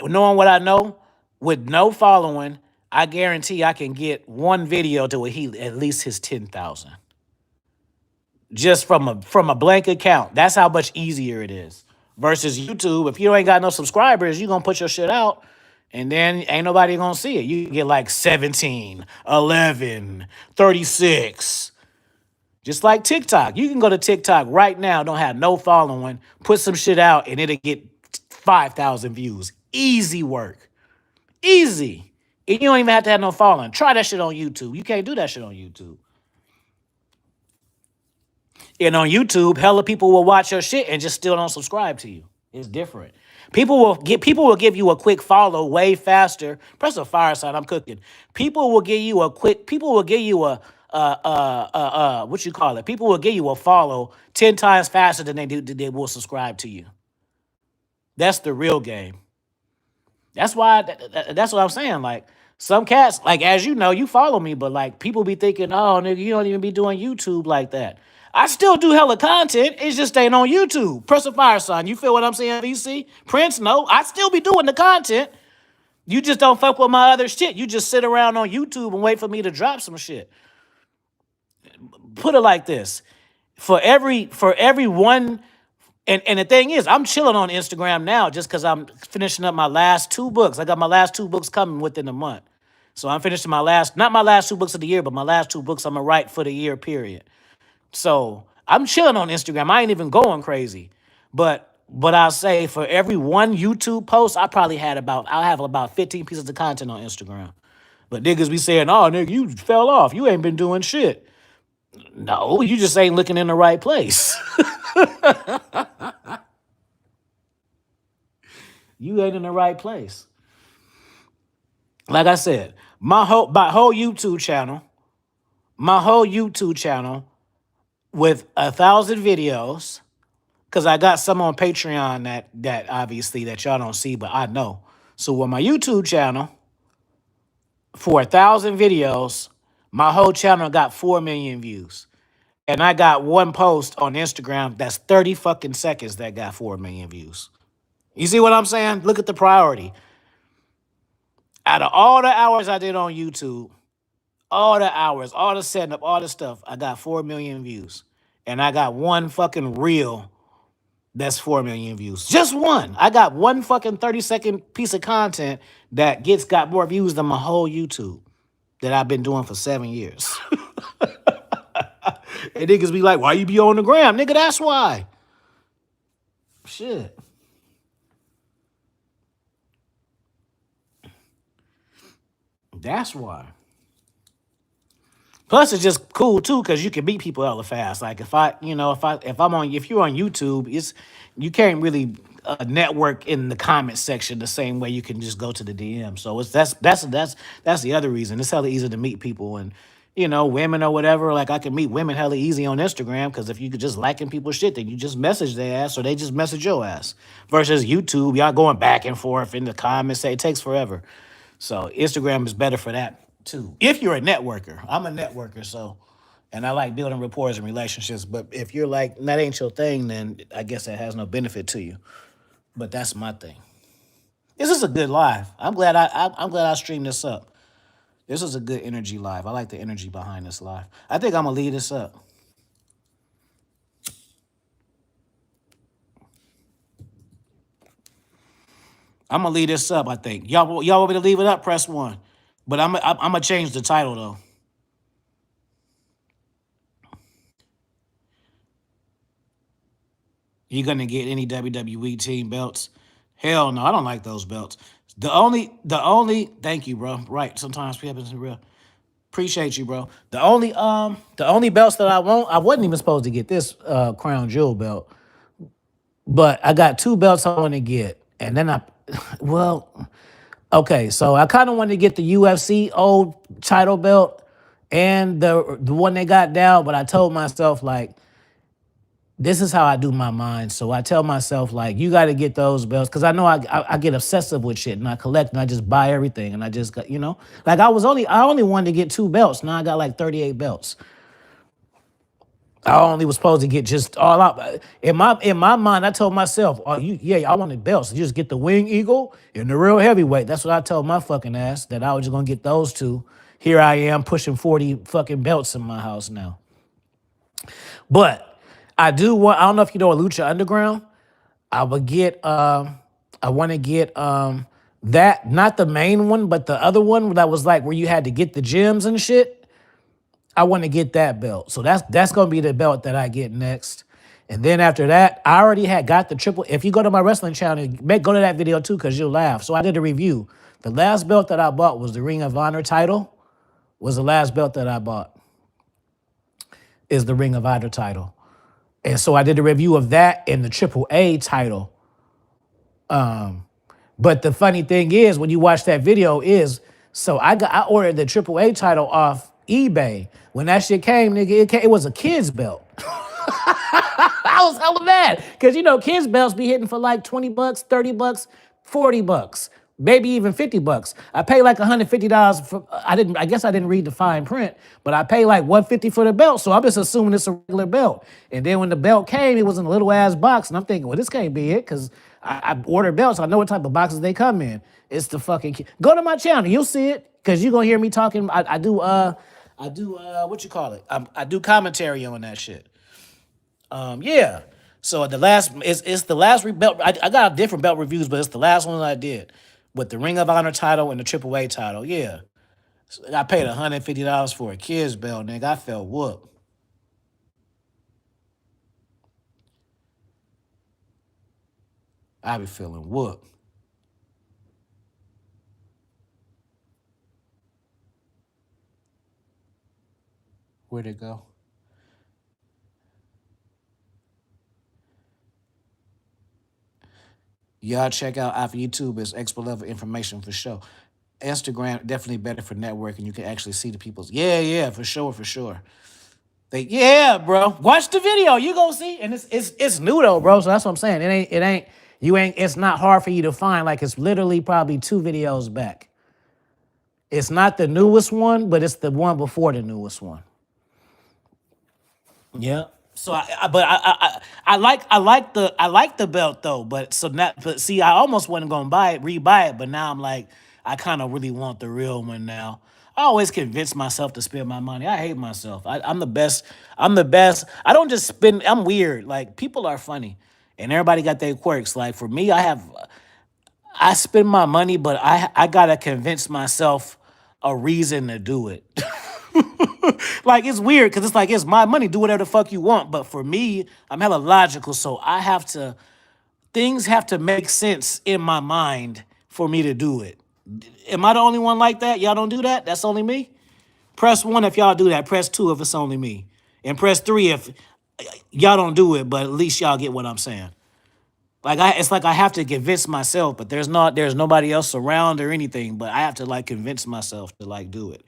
knowing what I know, with no following, I guarantee I can get one video to at least his 10,000. Just from a blank account. That's how much easier it is. Versus YouTube, if you ain't got no subscribers, you gonna put your shit out and then ain't nobody gonna see it. You get like 17, 11, 36. Just like TikTok. You can go to TikTok right now, don't have no following, put some shit out, and it'll get 5,000 views. Easy work. Easy. And you don't even have to have no following. Try that shit on YouTube. You can't do that shit on YouTube. And on YouTube, hella people will watch your shit and just still don't subscribe to you. It's different. People will give you a quick follow way faster. Press a fire sign. I'm cooking. People will give you a what you call it? People will give you a follow 10 times faster than they will subscribe to you. That's the real game. That's why that's what I'm saying. Like some cats, like as you know, you follow me, but like people be thinking, oh nigga, you don't even be doing YouTube like that. I still do hella content. It's just ain't on YouTube. Press a fire sign. You feel what I'm saying, VC? Prince, no. I still be doing the content. You just don't fuck with my other shit. You just sit around on YouTube and wait for me to drop some shit. Put it like this. For every one, and the thing is, I'm chilling on Instagram now just because I'm finishing up my last 2 books. I got my last 2 books coming within a month. So I'm finishing not my last 2 books of the year, but my last 2 books I'm going to write for the year, period. So I'm chilling on Instagram. I ain't even going crazy. But I'll say for every one YouTube post, I'll have about 15 pieces of content on Instagram. But niggas be saying, oh, nigga, you fell off. You ain't been doing shit. No, you just ain't looking in the right place. You ain't in the right place. Like I said, my whole YouTube channel with 1,000 videos, because I got some on Patreon that obviously that y'all don't see, but I know. So with my YouTube channel, for 1,000 videos, my whole channel got 4 million views. And I got one post on Instagram that's 30 fucking seconds that got 4 million views. You see what I'm saying? Look at the priority. Out of all the hours I did on YouTube, all the hours, all the setting up, all the stuff. I got 4 million views. And I got one fucking reel that's 4 million views. Just one. I got one fucking 30-second piece of content that got more views than my whole YouTube that I've been doing for 7 years. And niggas be like, why you be on the gram? Nigga, that's why. Shit. That's why. Plus, it's just cool too because you can meet people hella fast. Like if you're on YouTube, you can't really network in the comment section the same way you can just go to the DM. So that's the other reason. It's hella easy to meet people and women or whatever. Like I can meet women hella easy on Instagram because if you could just liking people's shit, then you just message their ass or they just message your ass. Versus YouTube, y'all going back and forth in the comments. It takes forever. So Instagram is better for that too. If you're a networker, I'm a networker, so and I like building rapport and relationships. But if you're like that ain't your thing, then I guess that has no benefit to you. But that's my thing. This is a good live. I'm glad I streamed this up. This is a good energy live. I like the energy behind this live. I think I'm gonna leave this up. I'm gonna leave this up. I think y'all want me to leave it up? Press 1. But I'm gonna change the title though. You gonna get any WWE team belts? Hell no, I don't like those belts. The only thank you, bro. Right. Sometimes we happen to real. Appreciate you, bro. The only belts that I want, I wasn't even supposed to get this crown jewel belt. But I got 2 belts I want to get. And then okay, so I kind of wanted to get the UFC old title belt and the one they got down, but I told myself like this is how I do my mind. So I tell myself like you got to get those belts because I know I get obsessive with shit and I collect and I just buy everything and I just got like I only wanted to get 2 belts. Now I got like 38 belts. I only was supposed to get just all out. In my mind, I told myself, I wanted belts. Just get the Wing Eagle and the real heavyweight. That's what I told my fucking ass, that I was just gonna get those 2. Here I am pushing 40 fucking belts in my house now. But I don't know if you know Lucha Underground. I want to get that, not the main one, but the other one that was like where you had to get the gems and shit. I want to get that belt. So that's going to be the belt that I get next. And then after that, I already got the triple. If you go to my wrestling channel, go to that video too because you'll laugh. So I did a review. The last belt that I bought was the Ring of Honor title. Was the last belt that I bought. Is the Ring of Honor title. And so I did a review of that and the AAA title. But the funny thing is, when you watch that video I ordered the AAA title off eBay. When that shit came, nigga, it was a kid's belt. I was hella mad. Because, kids' belts be hitting for like $20, $30, $40, maybe even $50. I paid like $150 for, I guess I didn't read the fine print, but I paid like $150 for the belt. So I'm just assuming it's a regular belt. And then when the belt came, it was in a little ass box. And I'm thinking, well, this can't be it. Because I ordered belts. I know what type of boxes they come in. It's the fucking kid. Go to my channel. You'll see it. Because you're going to hear me talking. I do what you call it? I do commentary on that shit. Yeah. So it's the last belt. I got different belt reviews, but it's the last one I did with the Ring of Honor title and the AAA title. Yeah. So I paid $150 for a kid's belt, nigga. I felt whooped. I be feeling whooped. Where'd it go? Y'all check out after YouTube is expo level information for sure. Instagram definitely better for networking. You can actually see the people's. Yeah, for sure. Bro. Watch the video. You gonna see, and it's new though, bro. So that's what I'm saying. It's not hard for you to find. Like it's literally probably 2 videos back. It's not the newest one, but it's the one before the newest one. Yeah. So I like the belt though, but see, I almost wasn't gonna rebuy it, but now I'm like, I kind of really want the real one now. I always convince myself to spend my money. I hate myself. I'm the best. I'm the best. I don't just spend. I'm weird. Like people are funny, and everybody got their quirks. Like for me, I spend my money, but I gotta convince myself a reason to do it. Like it's weird because it's like it's my money. Do whatever the fuck you want. But for me, I'm hella logical, so I have to. Things have to make sense in my mind for me to do it. Am I the only one like that? Y'all don't do that? That's only me? Press one if y'all do that. Press two if it's only me. And press three if y'all don't do it, but at least y'all get what I'm saying. It's like I have to convince myself, but there's nobody else around or anything, but I have to like convince myself to like do it.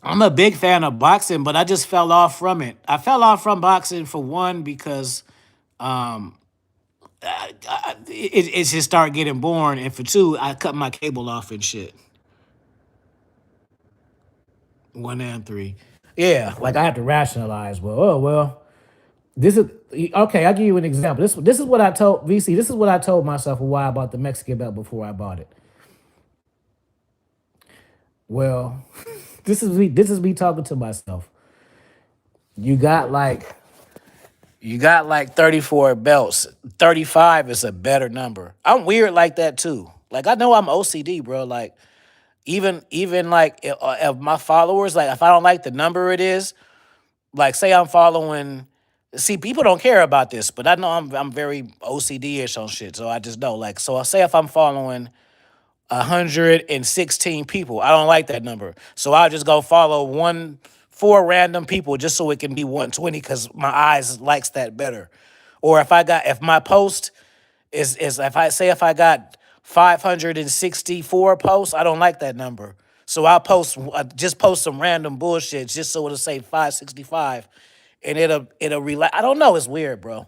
I'm a big fan of boxing, but I just fell off from it. I fell off from boxing for one because it just started getting boring, and for two, I cut my cable off and shit. One and three. Yeah, like I have to rationalize. Well, oh well, this is okay. I'll give you an example. This is what I told VC. This is what I told myself a while about the Mexican belt before I bought it. Well, this is me. This is me talking to myself. You got like you got like 34 belts. 35 is a better number. I'm weird like that too. Like I know I'm OCD, bro. Like even like of my followers, like if I don't like the number it is, like say I'm following. See, people don't care about this, but I know I'm very OCD-ish on shit. So I just know like so. I say if I'm following 116 people. I don't like that number. So I'll just go follow four random people just so it can be 120 because my eyes likes that better. Or if my post is if I got 564 posts, I don't like that number. So I'll just post some random bullshit just so it'll say 565 and it'll relax. I don't know, it's weird, bro.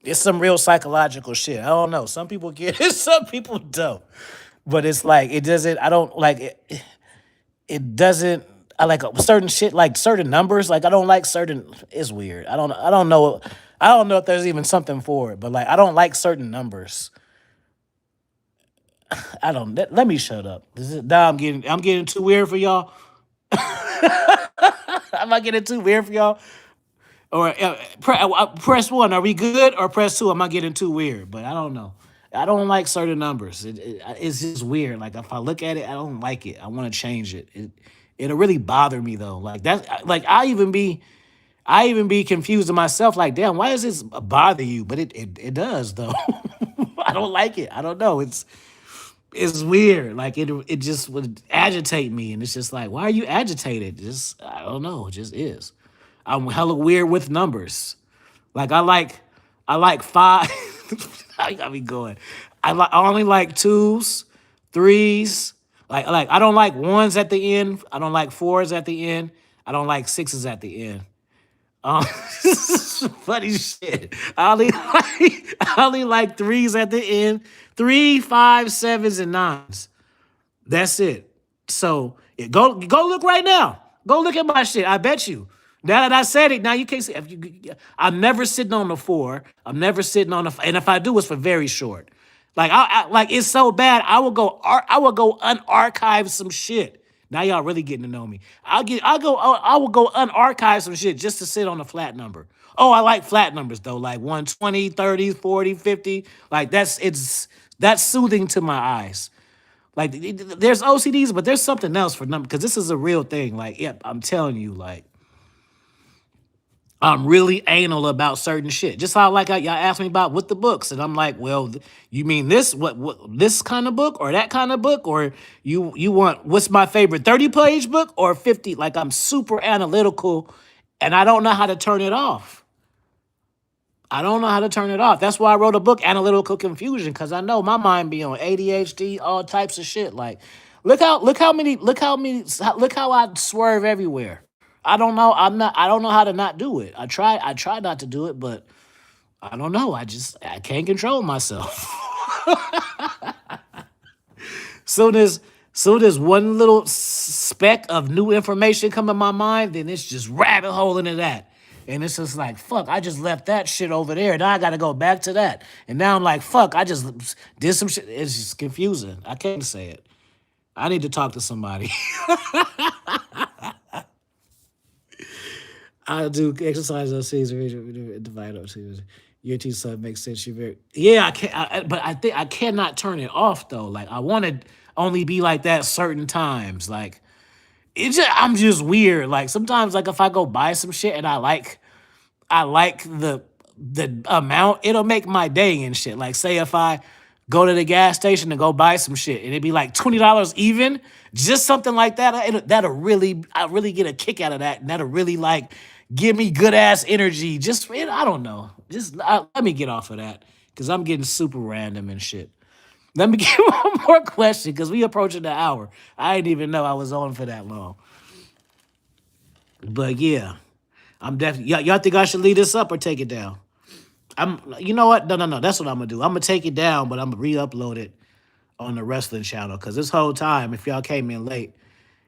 It's some real psychological shit. I don't know. Some people get it, some people don't. But it's like it doesn't. I don't like it. It doesn't. I like certain shit, like certain numbers. Like I don't like certain. It's weird. I don't. I don't know. I don't know if there's even something for it. But like I don't like certain numbers. I don't. Let me shut up. Now I'm getting too weird for y'all. Am I getting too weird for y'all? Or press one. Are we good? Or press two? Am I getting too weird? But I don't know. I don't like certain numbers. It's just weird. Like if I look at it, I don't like it. I want to change it. It'll really bother me though. Like that. Like I even be confused in myself. Like damn, why does this bother you? But it does though. I don't like it. I don't know. It's weird. Like it just would agitate me, and it's just like, why are you agitated? Just I don't know. It just is. I'm hella weird with numbers. Like I like five. I got me going. I only like twos, threes. Like I don't like ones at the end. I don't like fours at the end. I don't like sixes at the end. Um, funny shit. I only like threes at the end. 3, 5, 7s, and 9s. That's it. So go look right now. Go look at my shit. I bet you. Now that I said it, now you can't see. I'm never sitting on the 4. I'm never sitting on the. And if I do, it's for very short. Like like it's so bad. I will go unarchive some shit. Now y'all really getting to know me. I will go unarchive some shit just to sit on a flat number. Oh, I like flat numbers though, like 120, 30, 40, 50. Like that's soothing to my eyes. Like there's OCDs, but there's something else for numbers because this is a real thing. Like, yep, I'm telling you, like I'm really anal about certain shit. Just how like y'all asked me about with the books, and I'm like, well, you mean this what this kind of book or that kind of book, or you want what's my favorite 30-page book or 50? Like I'm super analytical, and I don't know how to turn it off. I don't know how to turn it off. That's why I wrote a book, Analytical Confusion, because I know my mind be on ADHD, all types of shit. Like, look how I swerve everywhere. I don't know. I don't know how to not do it. I try not to do it, but I don't know. I can't control myself. Soon as soon as one little speck of new information come in my mind, then it's just rabbit hole into that. And it's just like, fuck, I just left that shit over there. Now I got to go back to that. And now I'm like, fuck, I just did some shit. It's just confusing. I can't say it. I need to talk to somebody. I do exercise on Caesar, divide up Caesar. Your two son makes sense. You very yeah. I can't, but I think I cannot turn it off though. Like I want to only be like that certain times. Like I'm just weird. Like sometimes, like if I go buy some shit and I like the amount, it'll make my day and shit. Like say if I go to the gas station to go buy some shit and it'd be like $20 even, just something like that. I really get a kick out of that, and that'll really like give me good ass energy. Just I don't know. Just let me get off of that because I'm getting super random and shit. Let me get one more question because we approaching the hour. I didn't even know I was on for that long. But yeah, I'm definitely y'all think I should lead this up or take it down? You know what? No. That's what I'm gonna do. I'm gonna take it down, but I'm gonna re-upload it on the wrestling channel. Cause this whole time, if y'all came in late,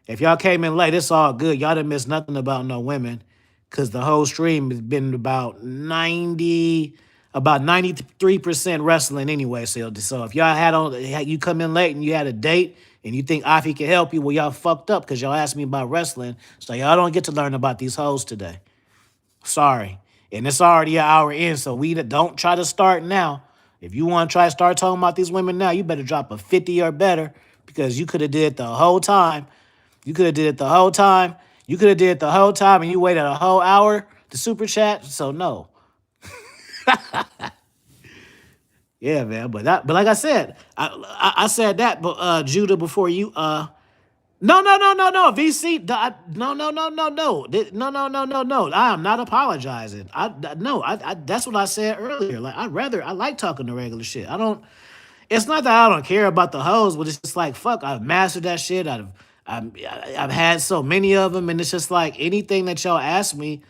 it's all good. Y'all didn't miss nothing about no women. Cause the whole stream has been about 93% wrestling anyway. So if y'all you come in late and you had a date and you think Afi can help you, well, y'all fucked up because y'all asked me about wrestling. So y'all don't get to learn about these hoes today. Sorry. And it's already an hour in, so we don't try to start now. If you want to try to start talking about these women now, you better drop a 50 or better because you could have did it the whole time. You could have did it the whole time. You could have did it the whole time and you waited a whole hour to super chat. So no. Yeah, man. But like I said, I said that, but Judah, before you no, VC, no. I am not apologizing. That's what I said earlier. Like, I like talking the regular shit. It's not that I don't care about the hoes, but it's just like, fuck, I've mastered that shit. I've had so many of them, and it's just like anything that y'all ask me,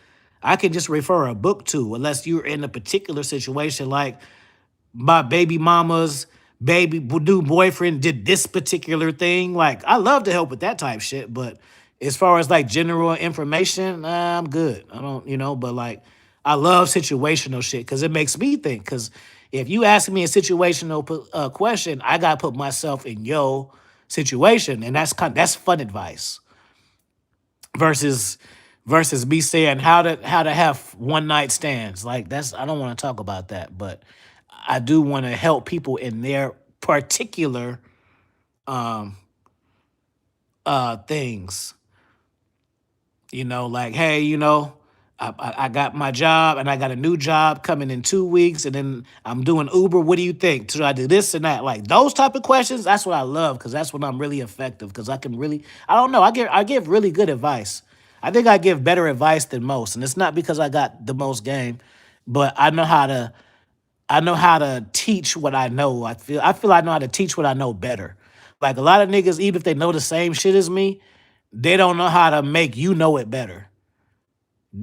I can just refer a book to, unless you're in a particular situation like my baby mama's new boyfriend did this particular thing. Like, I love to help with that type shit, but as far as like general information, I'm good. I don't, but like, I love situational shit because it makes me think. Because if you ask me a situational question, I gotta put myself in your situation, and that's fun advice. Versus me saying how to have one night stands. Like I don't want to talk about that, but I do want to help people in their particular things. Like, hey, I got my job and I got a new job coming in 2 weeks and then I'm doing Uber. What do you think? Should I do this and that? Like those type of questions, that's what I love because that's when I'm really effective because I don't know, I give really good advice. I think I give better advice than most. And it's not because I got the most game, but I know how to teach what I know. I feel I know how to teach what I know better. Like a lot of niggas, even if they know the same shit as me, they don't know how to make you know it better.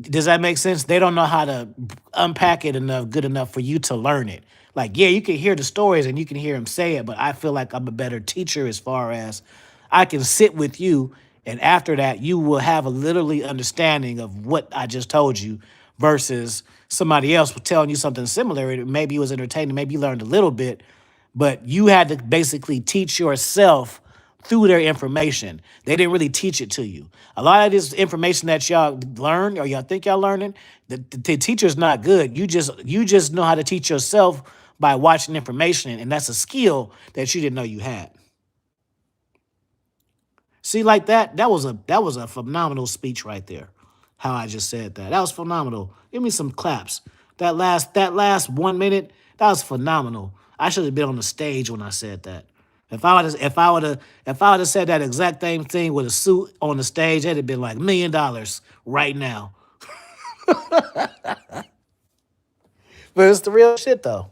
Does that make sense? They don't know how to unpack it good enough for you to learn it. Like, yeah, you can hear the stories and you can hear them say it, but I feel like I'm a better teacher as far as I can sit with you, and after that, you will have a literally understanding of what I just told you versus somebody else telling you something similar. Maybe it was entertaining, maybe you learned a little bit, but you had to basically teach yourself through their information. They didn't really teach it to you. A lot of this information that y'all learn or y'all think y'all learning, the teacher's not good. You just know how to teach yourself by watching information, and that's a skill that you didn't know you had. See, like that was a phenomenal speech right there. How I just said that. That was phenomenal. Give me some claps. That last 1 minute, that was phenomenal. I should have been on the stage when I said that. If I would have said that exact same thing with a suit on the stage, it'd have been like $1 million right now. But it's the real shit though.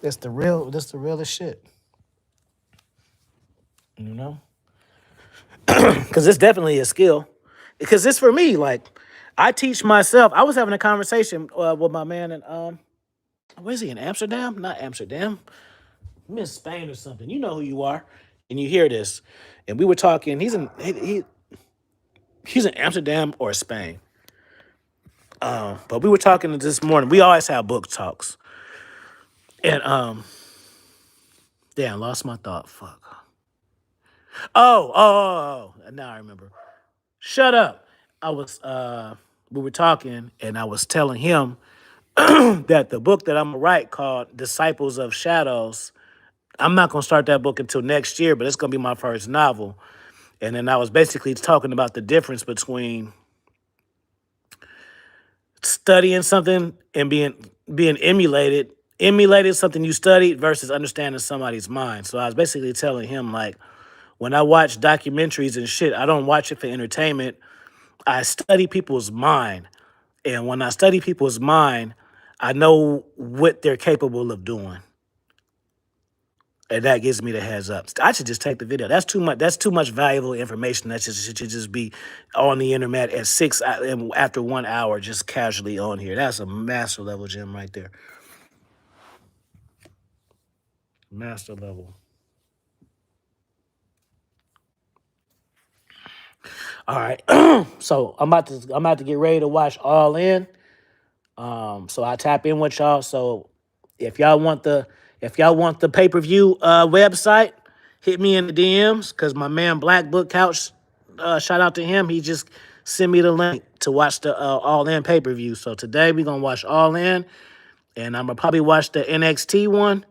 That's the realest shit. Because it's definitely a skill. Because it's for me. Like, I teach myself. I was having a conversation with my man in where's he, in Amsterdam? Not Amsterdam. I'm in Spain or something. You know who you are, and you hear this. And we were talking. He's in Amsterdam or Spain. But we were talking this morning. We always have book talks. And damn, lost my thought. Fuck. Oh. Now I remember. Shut up. We were talking and I was telling him that the book that I'm gonna write called Disciples of Shadows, I'm not gonna start that book until next year, but it's gonna be my first novel. And then I was basically talking about the difference between studying something and being emulated something you studied versus understanding somebody's mind. So I was basically telling him, like, when I watch documentaries and shit, I don't watch it for entertainment. I study people's mind. And when I study people's mind, I know what they're capable of doing. And that gives me the heads up. I should just take the video. That's too much. That's too much valuable information. That should just be on the internet at 6 after 1 hour, just casually on here. That's a master level gem right there. Master level. All right. So I'm about to get ready to watch All In. So I tap in with y'all. So if y'all want the pay-per-view website, hit me in the DMs because my man Black Book Couch, shout out to him. He just sent me the link to watch the All In pay-per-view. So today we're gonna watch All In, and I'm gonna probably watch the NXT one,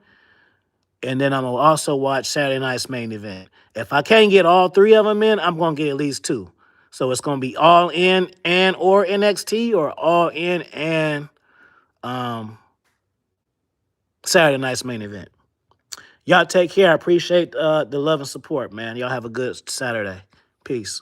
and then I'm gonna also watch Saturday Night's Main Event. If I can't get all three of them in, I'm gonna get at least two. So it's gonna be All In and or NXT, or All In and Saturday Night's Main Event. Y'all take care. I appreciate the love and support, man. Y'all have a good Saturday. Peace.